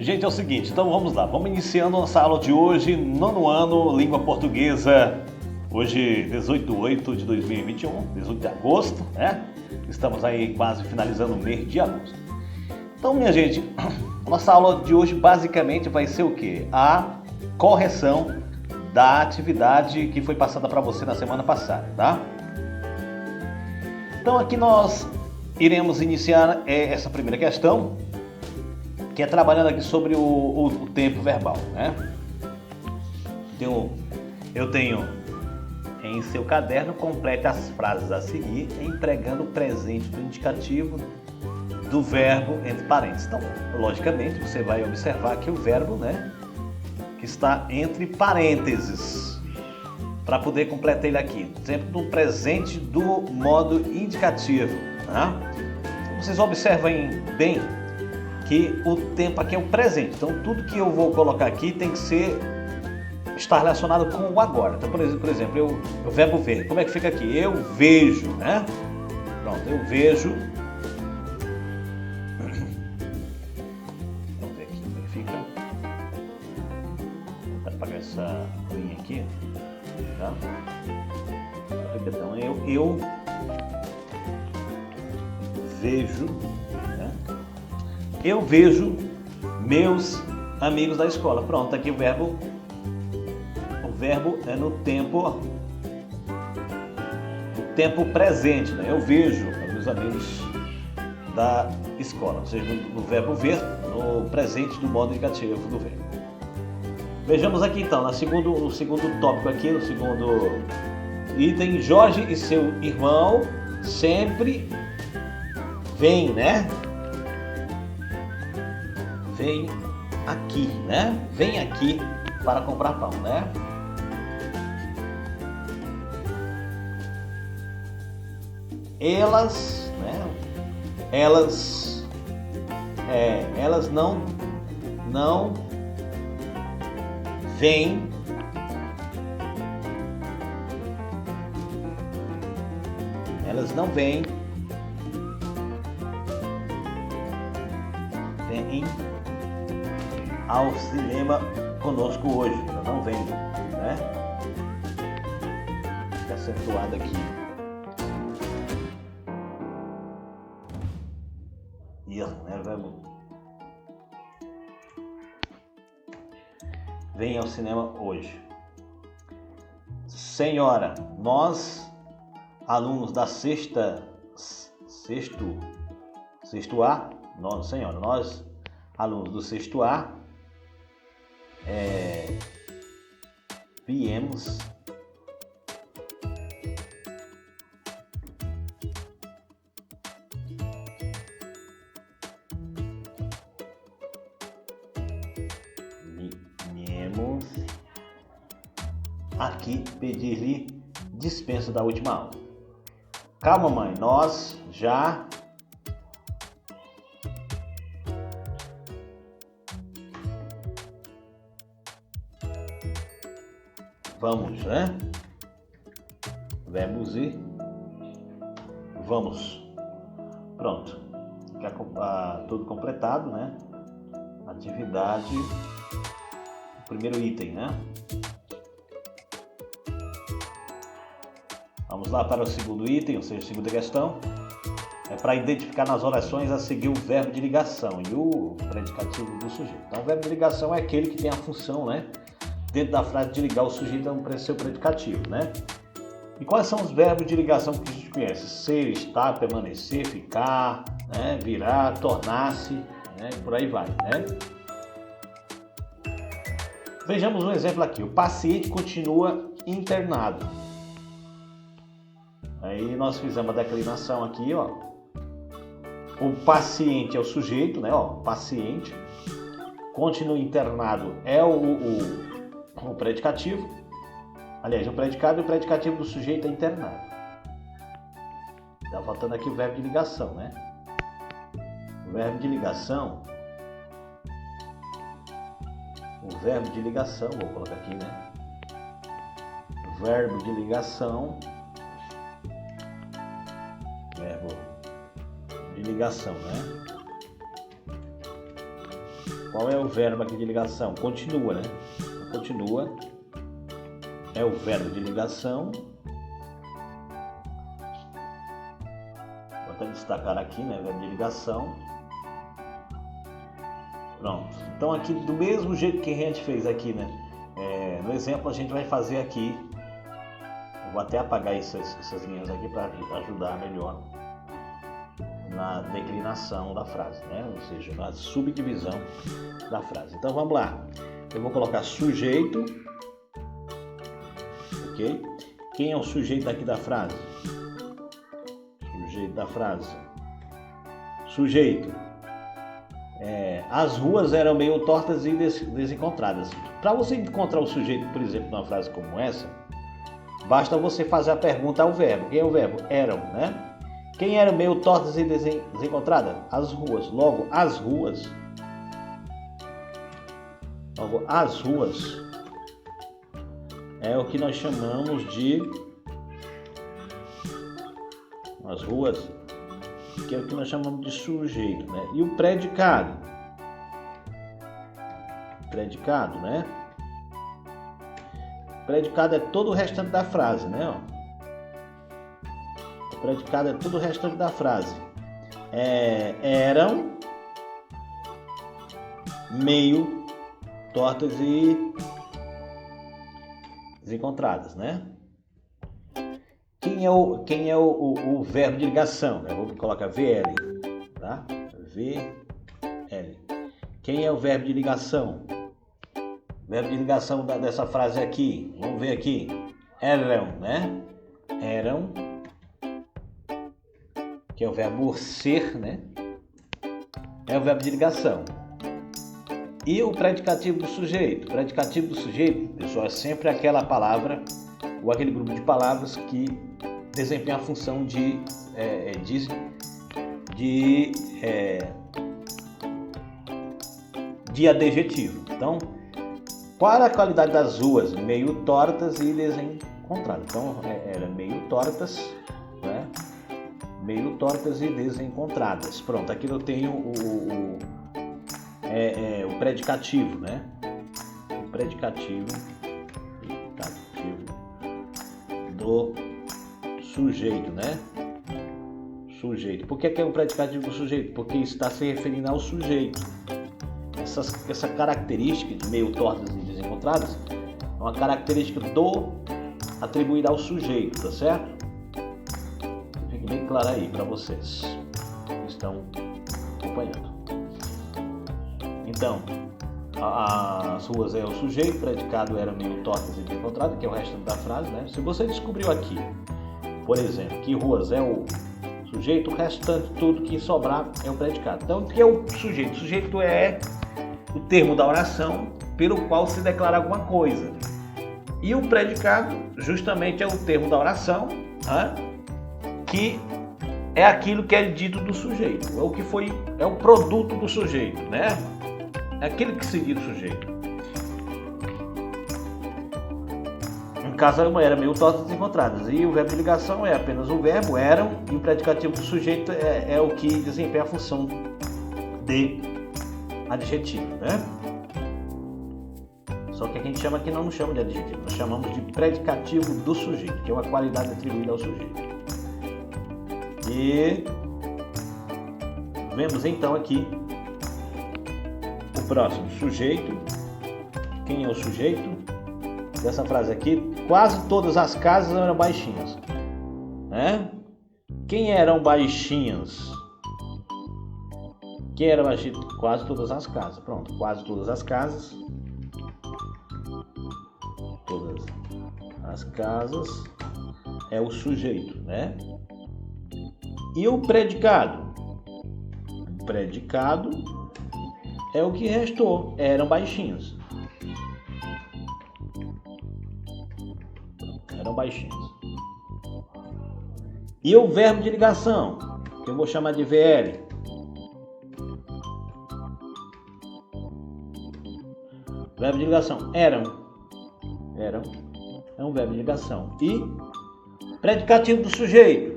Gente, é o seguinte, então vamos lá, vamos iniciando nossa aula de hoje, nono ano, língua portuguesa, hoje 18/8/2021, 18 de agosto, né? Estamos aí quase finalizando o mês de agosto. Então, minha gente, nossa aula de hoje basicamente vai ser o quê? A correção da atividade que foi passada para você na semana passada, tá? Então aqui nós iremos iniciar essa primeira questão, que é trabalhando aqui sobre o tempo verbal, né? Então, eu tenho em seu caderno, complete as frases a seguir, empregando o presente do indicativo do verbo entre parênteses. Então, logicamente, você vai observar que o verbo, né, que está entre parênteses, para poder completar ele aqui, sempre no presente do modo indicativo, tá? Vocês observem bem que o tempo aqui é o presente, então tudo que eu vou colocar aqui tem que estar relacionado com o agora. Então, por exemplo, o verbo ver, como é que fica aqui? Eu vejo, né? Pronto, eu vejo. Vamos ver aqui como é que fica. Vou tentar apagar essa linha aqui, tá? Então, eu vejo, né? Eu vejo meus amigos da escola. Pronto, aqui o verbo é no tempo presente, né? Eu vejo meus amigos da escola, ou seja, no verbo ver, no presente do modo indicativo do verbo. Vejamos aqui então, no segundo tópico aqui, no segundo item, Jorge e seu irmão sempre vêm, né? Vem aqui, né? Vem aqui para comprar pão, né? Elas, né? Elas não vêm ao cinema conosco hoje, não vem, né? Fica acentuado aqui. Isso, né, verbo? Vem ao cinema hoje. Senhora, nós, alunos da sexto A, senhora, nós, alunos do sexto A, viemos aqui pedir-lhe dispensa da última aula. Calma, mãe, nós já vamos, né? Verbos e vamos. Pronto. Tudo completado, né? Atividade. O primeiro item, né? Vamos lá para o segundo item, ou seja, a segunda questão. É para identificar nas orações a seguir o verbo de ligação e o predicativo do sujeito. Então, o verbo de ligação é aquele que tem a função, né, dentro da frase de ligar o sujeito ao seu predicativo, né? E quais são os verbos de ligação que a gente conhece? Ser, estar, permanecer, ficar, né, virar, tornar-se, né, por aí vai, né? Vejamos um exemplo aqui. O paciente continua internado. Aí nós fizemos a declinação aqui, ó. O paciente é o sujeito, né? Ó, paciente. Continua internado é o predicativo. Aliás, o predicado e o predicativo do sujeito é internado. Tá faltando aqui o verbo de ligação, né? O verbo de ligação. Vou colocar aqui, né? O verbo de ligação. Verbo de ligação, né? Qual é o verbo aqui de ligação? Continua, né? Continua é o verbo de ligação. Vou até destacar aqui, né? Verbo de ligação. Pronto. Então aqui, do mesmo jeito que a gente fez aqui, né? No exemplo a gente vai fazer aqui. Eu vou até apagar essas linhas aqui para ajudar melhor na declinação da frase, né? Ou seja, na subdivisão da frase. Então vamos lá. Eu vou colocar sujeito, ok? Quem é o sujeito aqui da frase? Sujeito da frase. Sujeito. As ruas eram meio tortas e desencontradas. Para você encontrar o sujeito, por exemplo, numa frase como essa, basta você fazer a pergunta ao verbo. Quem é o verbo? Eram, né? Quem era meio tortas e desencontradas? As ruas. Logo, as ruas. É o que nós chamamos de... As ruas, que é o que nós chamamos de sujeito, né? E o predicado? Predicado, né? Predicado é todo o restante da frase, né? O predicado é todo o restante da frase. Eram meio tortas e desencontradas, né? Quem é o verbo de ligação? Eu vou colocar VL, tá? VL. Quem é o verbo de ligação? Verbo de ligação dessa frase aqui. Vamos ver aqui. Eram, né? Eram. Que é o verbo ser, né? É o verbo de ligação. E o predicativo do sujeito? O predicativo do sujeito, pessoal, é sempre aquela palavra ou aquele grupo de palavras que desempenha a função de adjetivo. Então, qual era a qualidade das ruas? Meio tortas e desencontradas. Então, era meio tortas, né? Meio tortas e desencontradas. Pronto, aqui eu tenho o predicativo, né? O predicativo do sujeito, né? Sujeito. Por que é um predicativo do sujeito? Porque está se referindo ao sujeito. Essa característica de meio tortas e desencontradas é uma característica atribuída ao sujeito, tá certo? Fique bem claro aí para vocês que estão acompanhando. Então, as ruas é o sujeito, o predicado era meio tortas e desencontradas, que é o resto da frase, né? Se você descobriu aqui, por exemplo, que ruas é o sujeito, o restante, tudo que sobrar é o predicado. Então, o que é o sujeito? O sujeito é o termo da oração pelo qual se declara alguma coisa. E o predicado, justamente, é o termo da oração, né? Que é aquilo que é dito do sujeito, é o produto do sujeito, né? É aquilo que se diz do sujeito. No caso, era meio tortas desencontradas. E o verbo de ligação é apenas o verbo, eram, e o predicativo do sujeito é o que desempenha a função de adjetivo, né? Só que a gente chama aqui, não chama de adjetivo, nós chamamos de predicativo do sujeito, que é uma qualidade atribuída ao sujeito. E vemos então aqui o próximo, sujeito. Quem é o sujeito dessa frase aqui? Quase todas as casas eram baixinhas, né? Quem eram baixinhas? Quem era baixinho? Quase todas as casas. Pronto, quase todas as casas. Todas as casas é o sujeito, né? E o predicado? O predicado é o que restou, eram baixinhos. Eram baixinhos. E o verbo de ligação, que eu vou chamar de VL. Verbo de ligação, eram. Eram. É um verbo de ligação. E predicativo do sujeito.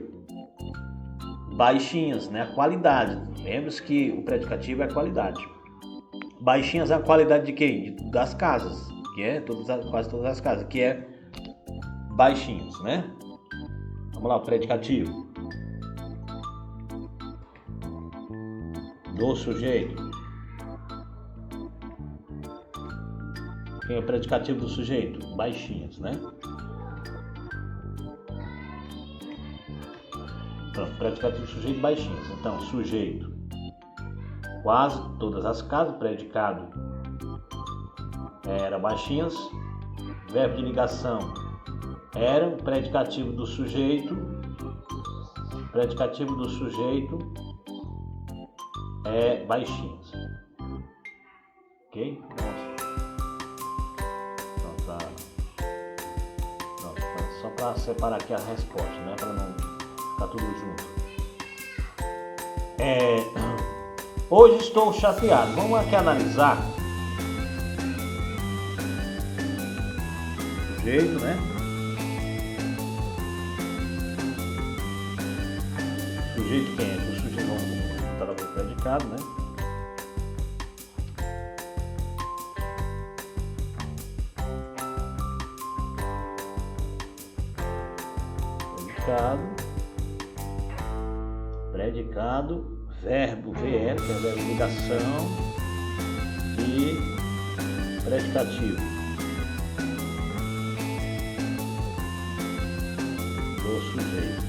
Baixinhas, né? A qualidade. Lembre-se que o predicativo é a qualidade. Baixinhas é a qualidade de quem? Das casas, que é quase todas as casas, que é baixinhos, né? Vamos lá, o predicativo do sujeito. Quem é o predicativo do sujeito? Baixinhas, né? Pronto, predicativo do sujeito, baixinhas. Então, sujeito, quase todas as casas, predicado era baixinhas, verbo de ligação era o predicativo do sujeito, é baixinhas. Ok? Pronto, só para separar aqui a resposta, né? Para não ficar tudo junto. Hoje estou chateado. Vamos aqui analisar o sujeito, né? Sujeito quem é? O sujeito, vamos botar o predicado, né? Predicado, verbo VL, que é o verbo de ligação, e predicativo do sujeito.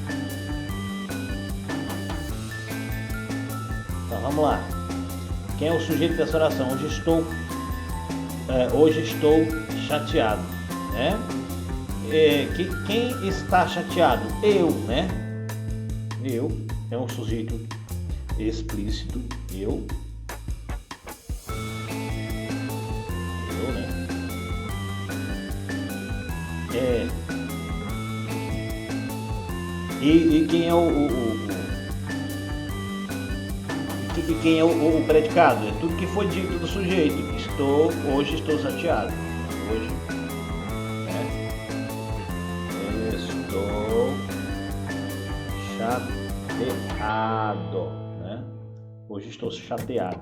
Então vamos lá. Quem é o sujeito dessa oração? Hoje estou chateado, né? Quem está chateado? Eu, né? Eu é um sujeito explícito. Eu, né? E quem é quem é o predicado? É tudo que foi dito do sujeito. Hoje estou chateado. Hoje, né? Estou chateado, né? Hoje estou chateado.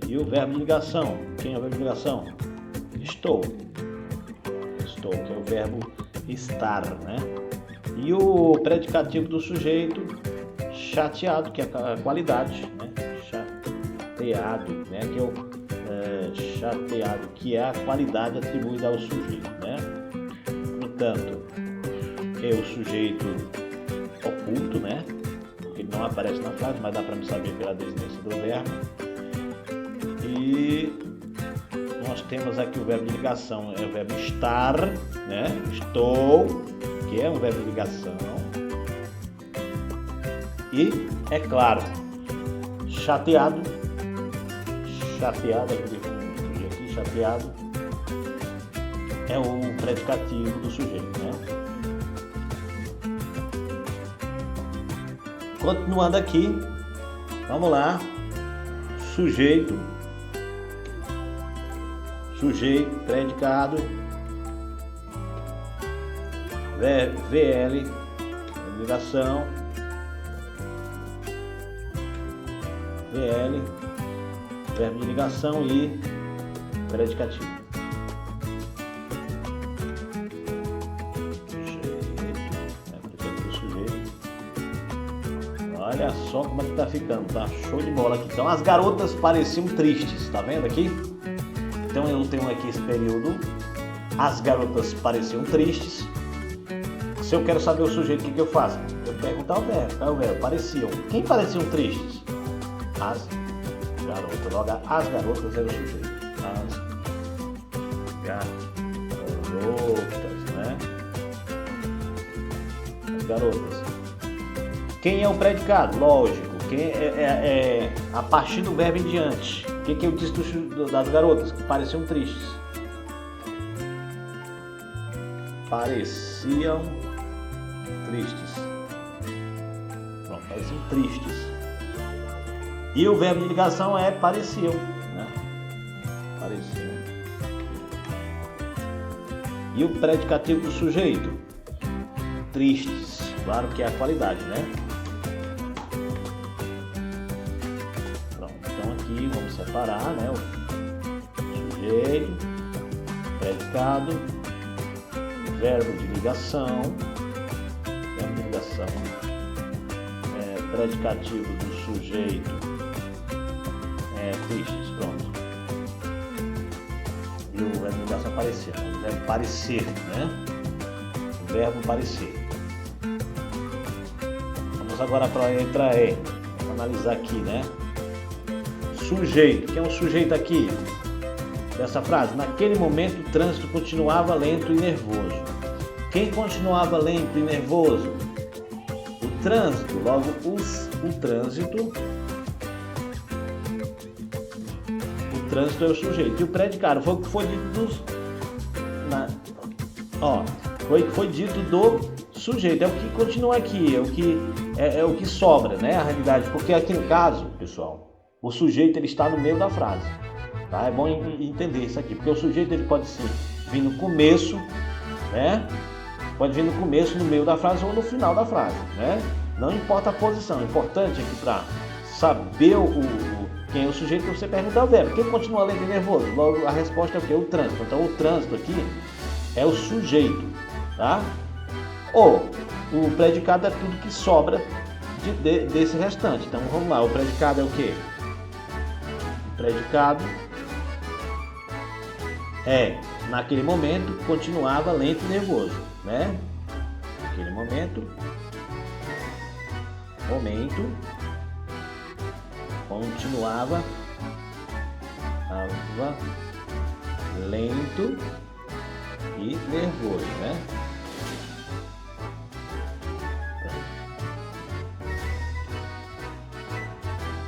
E o verbo de ligação? Quem é o verbo de ligação? Estou, que é o verbo estar, né? E o predicativo do sujeito, chateado, que é a qualidade, né? Chateado, né? Que é o chateado, que é a qualidade atribuída ao sujeito, né? Portanto, é o sujeito oculto, né? Porque ele não aparece na frase, mas dá para me saber pela desinência do verbo. E nós temos aqui o verbo de ligação, é o verbo estar, né? Estou, que é um verbo de ligação. E, é claro, chateado, aqui chateado, é o predicativo do sujeito, né? Continuando aqui, vamos lá, sujeito, predicado, VL, ligação, VL, verbo de ligação e predicativo. Olha só como é que tá ficando, tá show de bola aqui. Então as garotas pareciam tristes, tá vendo aqui? Então eu tenho aqui esse período, as garotas pareciam tristes. Se eu quero saber o sujeito, o que eu faço? Eu pergunto o verbo, pareciam. Quem pareciam tristes? As garotas. Logo, as garotas eram o sujeito. As garotas, né? As garotas. Quem é o predicado? Lógico. Quem é a partir do verbo em diante. O que eu disse das garotas? Que pareciam tristes. Pareciam tristes. Pronto, pareciam tristes. E o verbo de ligação é pareciam, né? Pareciam. E o predicativo do sujeito? Tristes. Claro que é a qualidade, né? aqui, vamos separar, né? O sujeito, predicado, verbo de ligação, predicativo do sujeito, tristes, pronto. E o verbo de ligação aparecer, o verbo parecer, né? O verbo parecer. Vamos agora para a letra E, vamos analisar aqui, né? Sujeito, quem é o sujeito aqui? Dessa frase, naquele momento o trânsito continuava lento e nervoso. Quem continuava lento e nervoso? O trânsito, logo o trânsito é o sujeito. E o predicado foi o que foi dito foi o que foi dito do sujeito, é o que continua aqui, é o que sobra, né? A realidade, porque aqui no caso, pessoal, o sujeito ele está no meio da frase. Tá? É bom entender isso aqui, porque o sujeito ele pode vir no começo, né? Pode vir no começo, no meio da frase ou no final da frase, né? Não importa a posição, o importante aqui para saber quem é o sujeito, você pergunta o verbo. Quem continua lento e nervoso? Logo a resposta é o quê? O trânsito. Então o trânsito aqui é o sujeito, tá? Ou o predicado é tudo que sobra desse restante. Então vamos lá, o predicado é o quê? O predicado naquele momento, continuava lento e nervoso, né? Naquele momento, continuava lento e nervoso, né?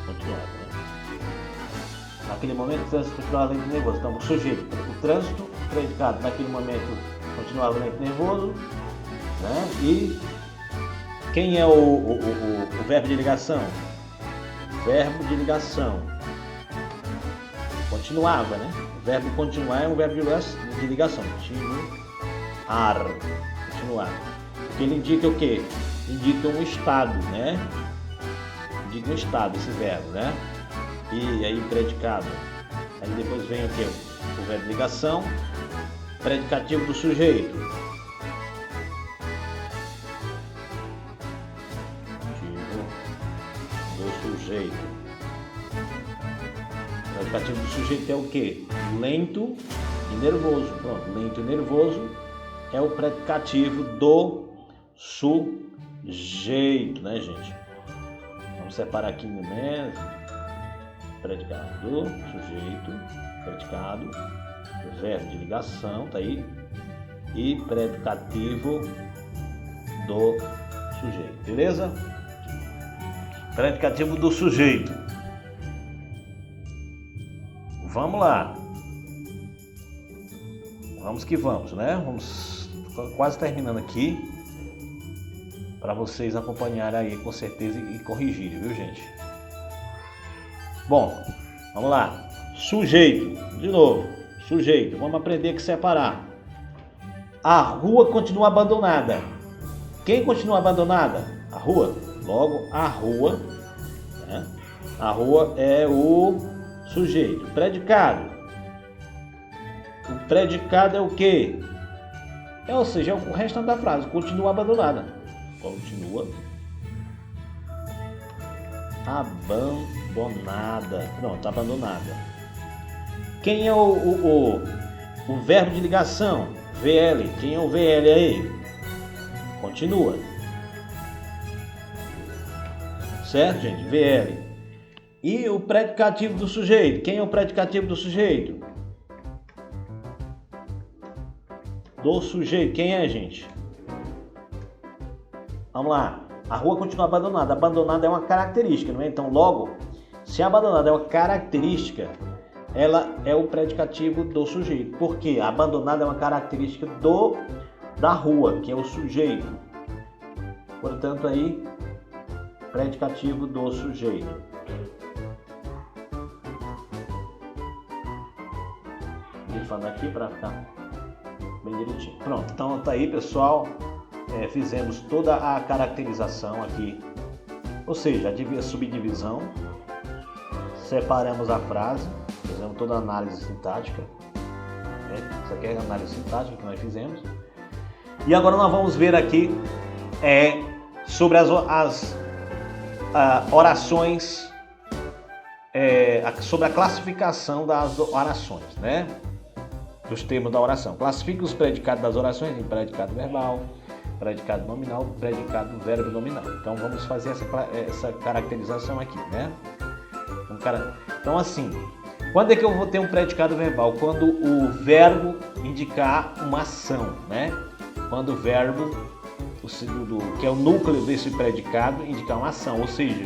Continuava, né? Naquele momento, o trânsito continuava lento e nervoso. Então, o sujeito, o trânsito, o predicado, naquele momento, continuava lento e nervoso, né? E quem é o verbo de ligação? Verbo de ligação. Continuava, né? O verbo continuar é um verbo de ligação. Continuar. Porque ele indica o quê? Indica um estado, né? Indica um estado esse verbo, né? E aí predicado. Aí depois vem o quê? O verbo de ligação. Predicativo do sujeito. O predicativo do sujeito é o quê? Lento e nervoso. Pronto, lento e nervoso é o predicativo do sujeito, né, gente? Vamos separar aqui no meio. Predicado do sujeito, predicado, verbo de ligação, tá aí? E predicativo do sujeito, beleza? Predicativo do sujeito. Vamos lá. Vamos que vamos, né? Vamos quase terminando aqui para vocês acompanharem aí com certeza e corrigirem, viu, gente? Bom, vamos lá. Sujeito, de novo. Sujeito. Vamos aprender a separar. A rua continua abandonada. Quem continua abandonada? A rua. Logo, a rua, né? A rua é o sujeito. Predicado. O predicado é o quê? Ou seja, é o restante da frase. Continua abandonada. Continua abandonada. Pronto, abandonada. Quem é o verbo de ligação? VL. Quem é o VL aí? Continua. Certo, gente? VL. E o predicativo do sujeito? Quem é o predicativo do sujeito? Do sujeito. Quem é, gente? Vamos lá. A rua continua abandonada. Abandonada é uma característica, não é? Então, logo, se abandonada é uma característica, ela é o predicativo do sujeito. Por quê? Abandonada é uma característica da rua, que é o sujeito. Portanto, aí, predicativo do sujeito. Vou falando aqui para ficar bem direitinho. Pronto, então tá aí, pessoal. Fizemos toda a caracterização aqui, ou seja, a subdivisão, separamos a frase, fizemos toda a análise sintática. Isso aqui é a análise sintática que nós fizemos. E agora nós vamos ver aqui sobre as orações, sobre a classificação das orações, né? Dos termos da oração. Classifica os predicados das orações em predicado verbal, predicado nominal, predicado verbo nominal. Então vamos fazer essa caracterização aqui, né? Então assim, quando é que eu vou ter um predicado verbal? Quando o verbo indicar uma ação, né? Quando o verbo, que é o núcleo desse predicado, indicar uma ação, ou seja,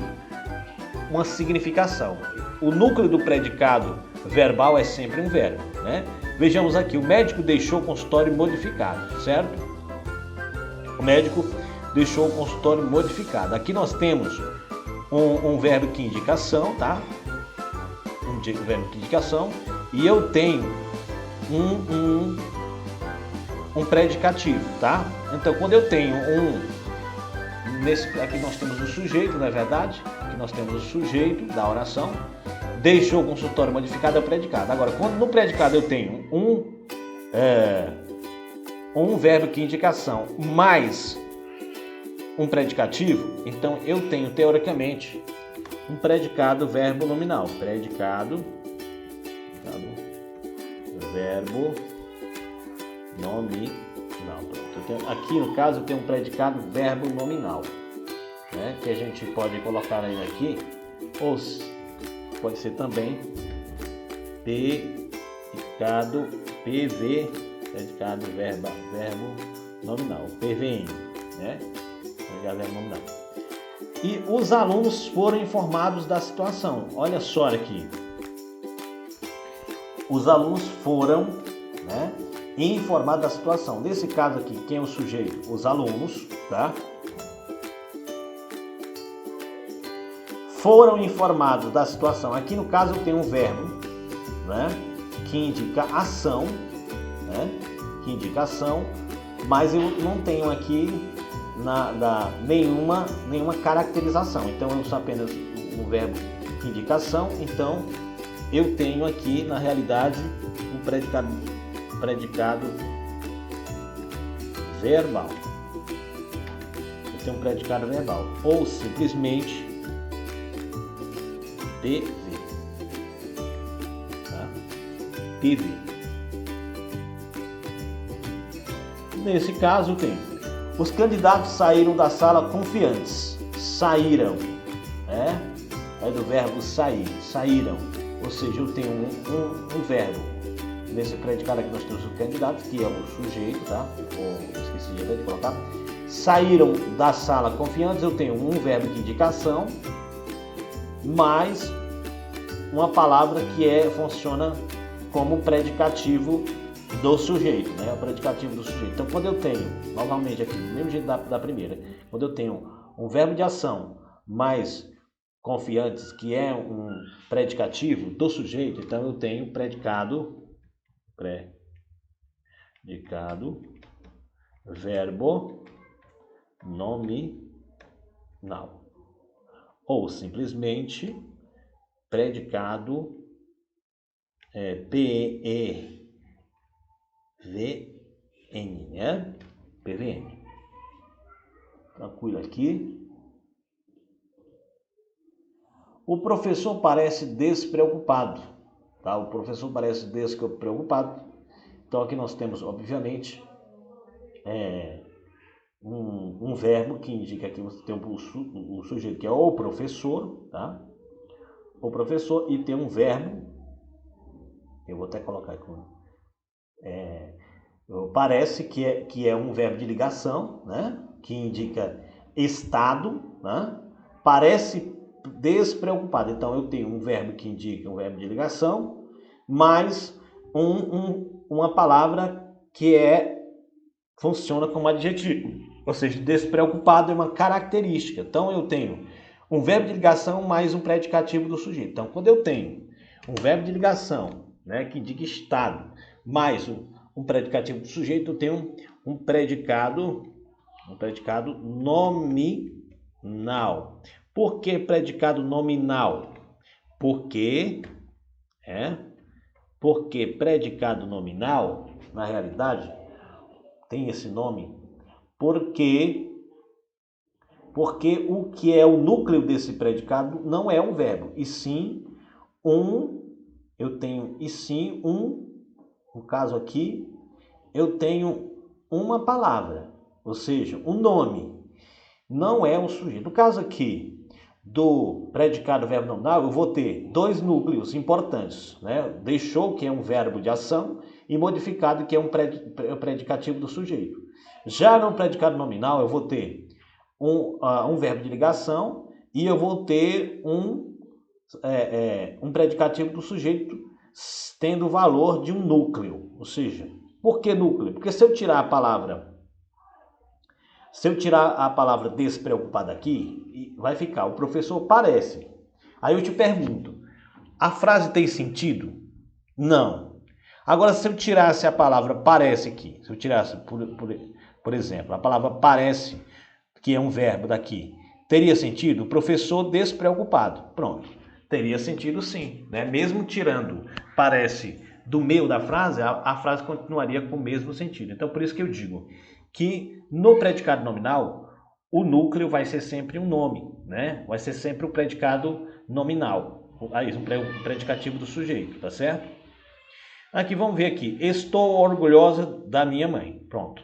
uma significação. O núcleo do predicado verbal é sempre um verbo, né? Vejamos aqui, o médico deixou o consultório modificado, certo? O médico deixou o consultório modificado. Aqui nós temos um verbo que indica ação, tá? Um verbo que indica ação, e eu tenho um predicativo, tá? Então, quando eu tenho aqui nós temos o sujeito, não é verdade? Aqui nós temos o sujeito da oração, deixou o consultório modificado, é o predicado. Agora, quando no predicado eu tenho um verbo que indica ação mais um predicativo, então eu tenho, teoricamente, um predicado verbo nominal. Predicado verbo nominal. Aqui, no caso, eu tenho um predicado verbo nominal, né? Que a gente pode colocar aí aqui, ou pode ser também predicado PV, predicado verbo nominal, PVN, né? Predicado verbo nominal. E os alunos foram informados da situação. Olha só aqui. Os alunos foram, né, informados da situação. Nesse caso aqui, quem é o sujeito? Os alunos, tá? Foram informados da situação. Aqui no caso eu tenho um verbo, né, que indica ação, né, que indica ação, mas eu não tenho aqui nenhuma caracterização. Então eu uso apenas o verbo que indica ação. Então eu tenho aqui, na realidade, um predicado verbal. Eu tenho um predicado verbal, ou simplesmente PV, tá? PV. Nesse caso eu tenho: os candidatos saíram da sala confiantes. Saíram, né? É do verbo sair, saíram. Ou seja, eu tenho um verbo. Nesse predicado aqui nós temos o candidato, que é o sujeito, tá? Esqueci de colocar. Saíram da sala confiantes, eu tenho um verbo de indicação, mais uma palavra que funciona como predicativo do sujeito, né? O predicativo do sujeito. Então, quando eu tenho, novamente aqui, do mesmo jeito da primeira, quando eu tenho um verbo de ação mais confiantes, que é um predicativo do sujeito, então eu tenho predicado verbo nominal, ou simplesmente predicado PVN, né? PVN. Tranquilo aqui. O professor parece despreocupado, tá? O professor parece despreocupado. Então aqui nós temos, obviamente, um verbo que indica que você tem o sujeito, que é o professor, tá? O professor, e tem um verbo, eu vou até colocar aqui, parece que é um verbo de ligação, né? Que indica estado, né? Parece despreocupado. Então eu tenho um verbo que indica um verbo de ligação, mais uma palavra que funciona como adjetivo. Ou seja, despreocupado é uma característica. Então eu tenho um verbo de ligação mais um predicativo do sujeito. Então quando eu tenho um verbo de ligação, né, que indica estado, mais um predicativo do sujeito, eu tenho um predicado nominal. Por que predicado nominal? Porque predicado nominal, na realidade, tem esse nome, porque o que é o núcleo desse predicado não é um verbo, e sim no caso aqui, eu tenho uma palavra, ou seja, um nome, não é um sujeito. No caso aqui do predicado verbo nominal, eu vou ter dois núcleos importantes, né? Deixou, que é um verbo de ação, e modificado, que é um predicativo do sujeito. Já no predicado nominal, eu vou ter um verbo de ligação e eu vou ter um predicativo do sujeito tendo o valor de um núcleo. Ou seja, por que núcleo? Porque se eu tirar a palavra despreocupado aqui, vai ficar, o professor parece. Aí eu te pergunto, a frase tem sentido? Não. Agora, se eu tirasse a palavra parece aqui, se eu tirasse, por exemplo, a palavra parece, que é um verbo daqui, teria sentido? O professor despreocupado. Pronto. Teria sentido sim, né? Mesmo tirando parece do meio da frase, a frase continuaria com o mesmo sentido. Então, por isso que eu digo que no predicado nominal, o núcleo vai ser sempre um nome, né? Vai ser sempre o predicado nominal, um predicativo do sujeito, tá certo? Aqui, vamos ver aqui. Estou orgulhosa da minha mãe. Pronto.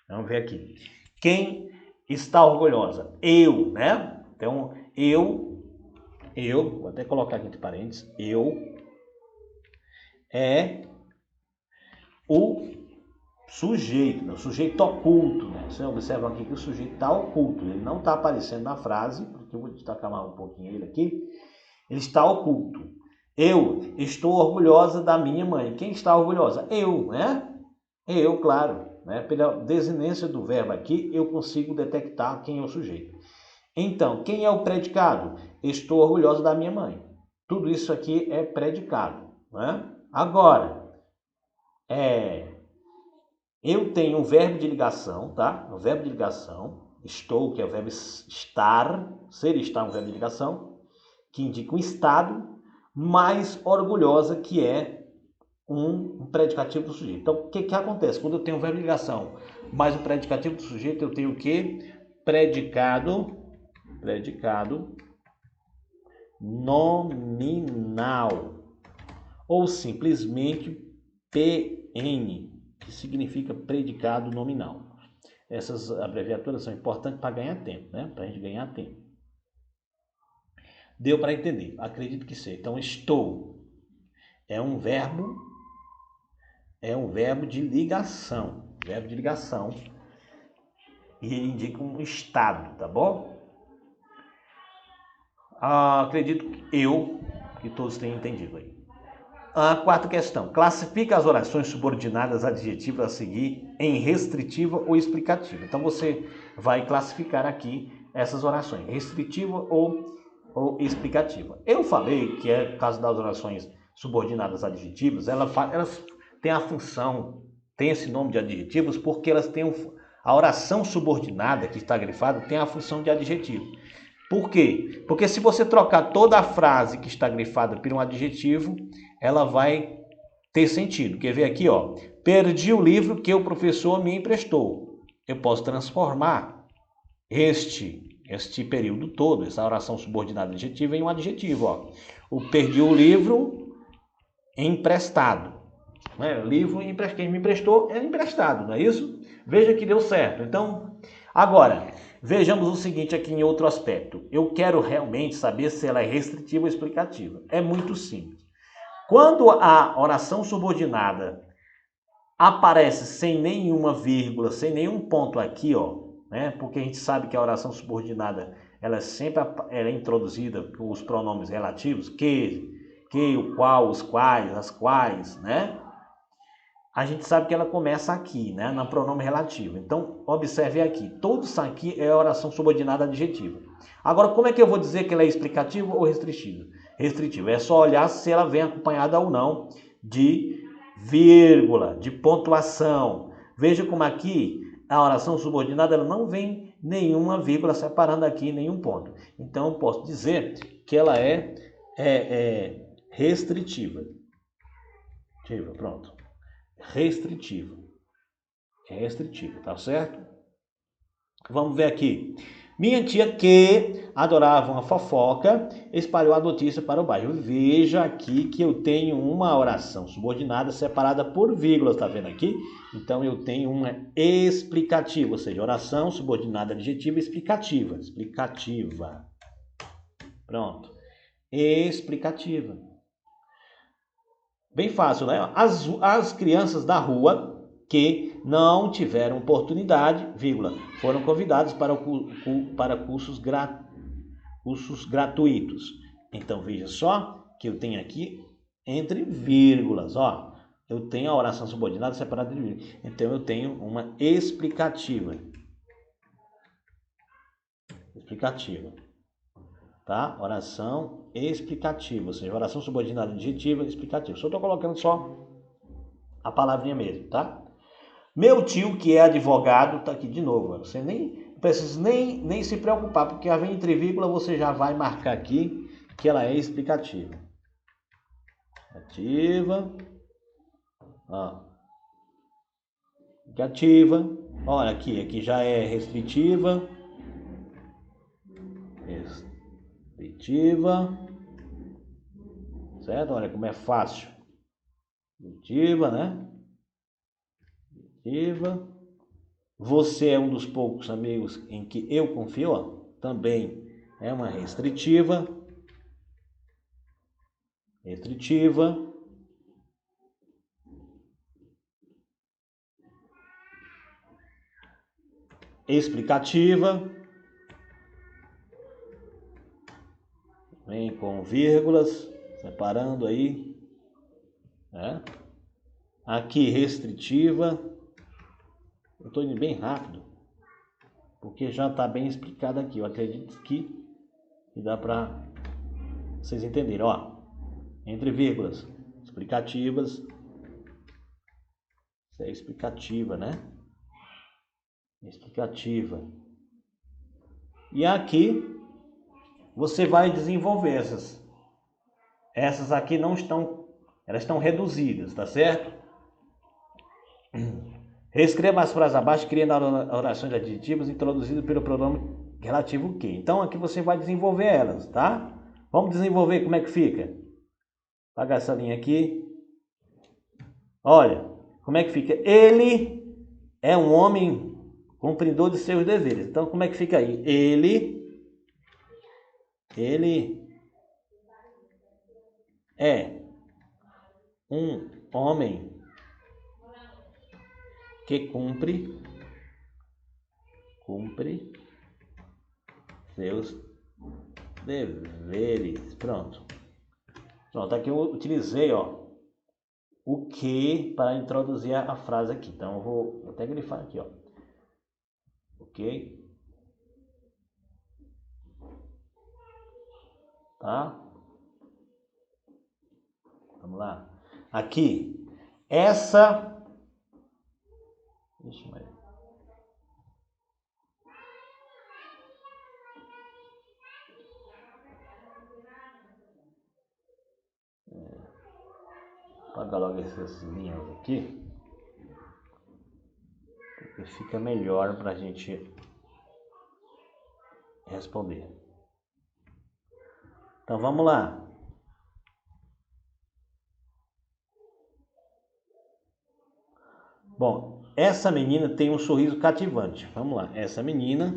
Vamos ver aqui. Quem está orgulhosa? Eu, né? Então, vou até colocar aqui entre parênteses, é o sujeito, né? O sujeito oculto, né? Você observa aqui que o sujeito está oculto, ele não está aparecendo na frase, porque eu vou destacar mais um pouquinho ele aqui, ele está oculto. Eu estou orgulhosa da minha mãe. Quem está orgulhosa? Eu, né? Eu, claro, né? Pela desinência do verbo aqui, eu consigo detectar quem é o sujeito. Então, quem é o predicado? Estou orgulhosa da minha mãe. Tudo isso aqui é predicado, né? Agora, eu tenho um verbo de ligação, tá? O verbo de ligação, estou, que é o verbo estar, ser estar é um verbo de ligação, que indica um estado, mais orgulhosa, que é um predicativo do sujeito. Então, o que acontece? Quando eu tenho um verbo de ligação mais um predicativo do sujeito, eu tenho o quê? Predicado nominal, ou simplesmente PN, que significa predicado nominal. Essas abreviaturas são importantes para ganhar tempo, né? Para a gente ganhar tempo. Deu para entender? Acredito que sim. Então, estou é um verbo de ligação. Verbo de ligação. E ele indica um estado, tá bom? Acredito que todos tenham entendido aí. A quarta questão. Classifica as orações subordinadas adjetivas a seguir em restritiva ou explicativa. Então, você vai classificar aqui essas orações, restritiva ou explicativa. Eu falei que é o caso das orações subordinadas adjetivas, elas têm a função, tem esse nome de adjetivos, porque elas têm a oração subordinada que está grifada tem a função de adjetivo. Por quê? Porque se você trocar toda a frase que está grifada por um adjetivo, ela vai ter sentido. Quer ver aqui, ó? Perdi o livro que o professor me emprestou. Eu posso transformar este período todo, essa oração subordinada adjetiva, em um adjetivo, ó. O perdi o livro emprestado. Né? O livro quem me emprestou é emprestado, não é isso? Veja que deu certo. Então, agora, vejamos o seguinte aqui em outro aspecto. Eu quero realmente saber se ela é restritiva ou explicativa. É muito simples. Quando a oração subordinada aparece sem nenhuma vírgula, sem nenhum ponto aqui, ó, né? Porque a gente sabe que a oração subordinada ela sempre é introduzida com os pronomes relativos, que, o qual, os quais, as quais, né? A gente sabe que ela começa aqui, né? No pronome relativo. Então, observe aqui. Tudo isso aqui é oração subordinada adjetiva. Agora, como é que eu vou dizer que ela é explicativa ou restritiva? Restritiva. É só olhar se ela vem acompanhada ou não de vírgula, de pontuação. Veja como aqui a oração subordinada ela não vem nenhuma vírgula separando aqui nenhum ponto. Então, eu posso dizer que ela é restritiva. Pronto. Restritiva. Restritiva, tá certo? Vamos ver aqui. Minha tia que adorava uma fofoca espalhou a notícia para o bairro. Veja aqui que eu tenho uma oração subordinada separada por vírgulas, tá vendo aqui? Então eu tenho uma explicativa, ou seja, oração subordinada adjetiva explicativa. Explicativa. Pronto. Explicativa. Bem fácil, né? As crianças da rua que não tiveram oportunidade, vírgula, foram convidados para cursos gratuitos. Então veja só que eu tenho aqui entre vírgulas, ó. Eu tenho a oração subordinada separada de vírgulas. Então eu tenho uma explicativa. Explicativa. Tá? Oração explicativa, ou seja, oração subordinada adjetiva explicativa. Só estou colocando só a palavrinha mesmo, tá? Meu tio, que é advogado, tá aqui de novo. Você nem precisa nem se preocupar, porque a vem entre vírgula você já vai marcar aqui que ela é explicativa. Ativa. Ó. Explicativa. Olha aqui já é restritiva. Restritiva. Certo? Olha como é fácil. Restritiva, né? Restritiva. Você é um dos poucos amigos em que eu confio, ó. Também é uma restritiva. Restritiva. Explicativa. Vem com vírgulas, separando aí. Né? Aqui restritiva. Eu estou indo bem rápido, porque já está bem explicado aqui. Eu acredito que dá para vocês entenderem. Ó, entre vírgulas, explicativas. Isso é explicativa, né? Explicativa. E aqui você vai desenvolver essas. Essas aqui não estão, elas estão reduzidas, tá certo? Reescreva as frases abaixo, criando orações adjetivas introduzidas pelo pronome relativo que. Então aqui você vai desenvolver elas, tá? Vamos desenvolver como é que fica. Apagar essa linha aqui. Olha, como é que fica? Ele é um homem cumpridor de seus deveres. Então como é que fica aí? Ele é um homem que cumpre seus deveres. Pronto. Aqui eu utilizei, ó, o que para introduzir a frase aqui. Então eu vou até grifar aqui, ó. Ok? Tá? Vamos lá. Aqui, essa... Deixa eu ver. Apagar logo essas linhas aqui, porque fica melhor para a gente responder. Então vamos lá. Bom, essa menina tem um sorriso cativante. Vamos lá. Essa menina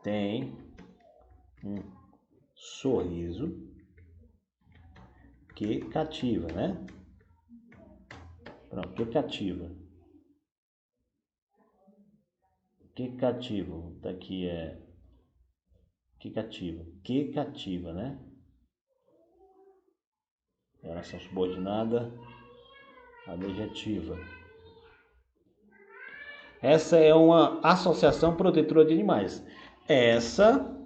tem um sorriso que cativa, né? Pronto, que cativa. Que cativo. Daqui é que cativa, né? Oração subordinada adjetiva. Essa é uma associação protetora de animais. Essa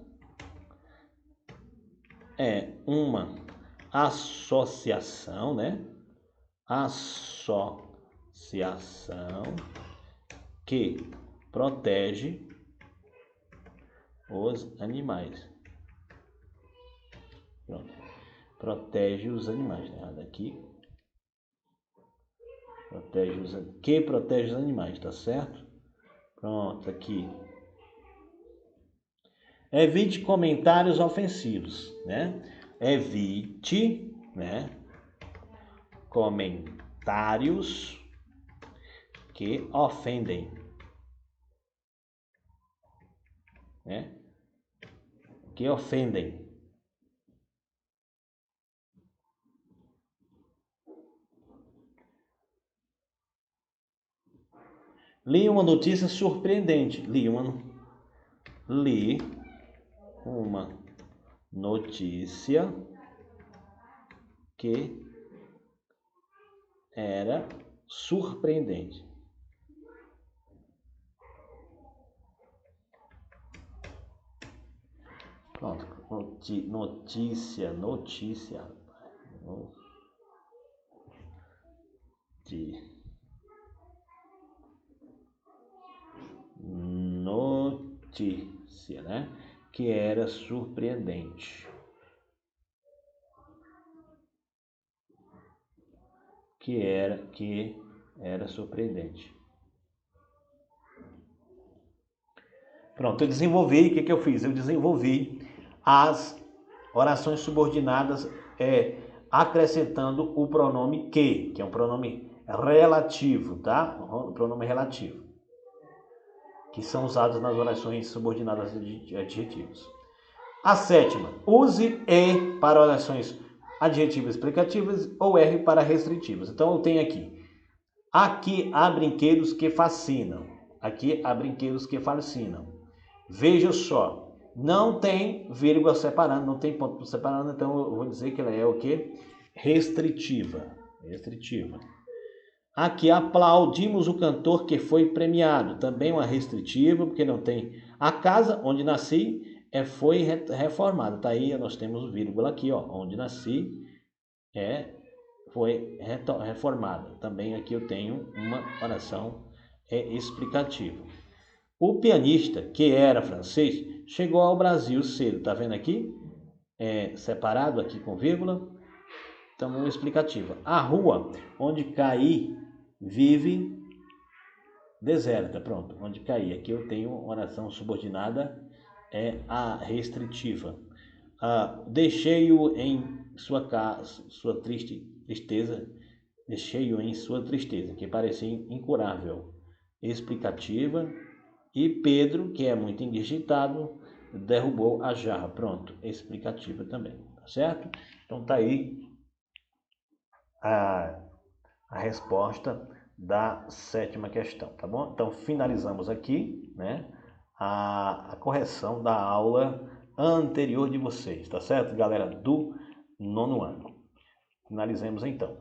é uma associação, né? Associação que protege os animais. Pronto. Protege os animais, né? Daqui. Protege os animais, tá certo? Pronto, aqui. Evite comentários ofensivos, né? Evite, né? Comentários que ofendem, né? Que ofendem. Li uma notícia surpreendente. Li uma notícia que era surpreendente. Pronto. Notícia. Notícia. Notícia, né? Que era surpreendente. Que era surpreendente. Pronto, eu desenvolvi, o que eu fiz? Eu desenvolvi as orações subordinadas acrescentando o pronome que é um pronome relativo, tá? Um pronome relativo, que são usados nas orações subordinadas de adjetivos. A sétima, use e para orações adjetivas explicativas ou R para restritivas. Então eu tenho aqui há brinquedos que fascinam. Aqui há brinquedos que fascinam. Veja só, não tem vírgula separando, não tem ponto separando, então eu vou dizer que ela é o quê? Restritiva. Aqui aplaudimos o cantor que foi premiado, também uma restritiva, porque não tem. A casa onde nasci foi reformada, tá aí, nós temos vírgula aqui, ó, onde nasci foi reformada. Também aqui eu tenho uma oração explicativa. O pianista, que era francês, chegou ao Brasil cedo. Tá vendo aqui? Separado aqui com vírgula. Então, uma explicativa. A rua onde caí vive deserta. Pronto, onde caí. Aqui eu tenho oração subordinada, a restritiva. Deixei-o em sua casa, sua tristeza. Deixei-o em sua tristeza, que parecia incurável. Explicativa. E Pedro, que é muito indigitado, derrubou a jarra. Pronto, explicativa também, tá certo? Então tá aí a resposta da sétima questão, tá bom? Então finalizamos aqui, né, a correção da aula anterior de vocês, tá certo, galera do nono ano? Finalizemos então.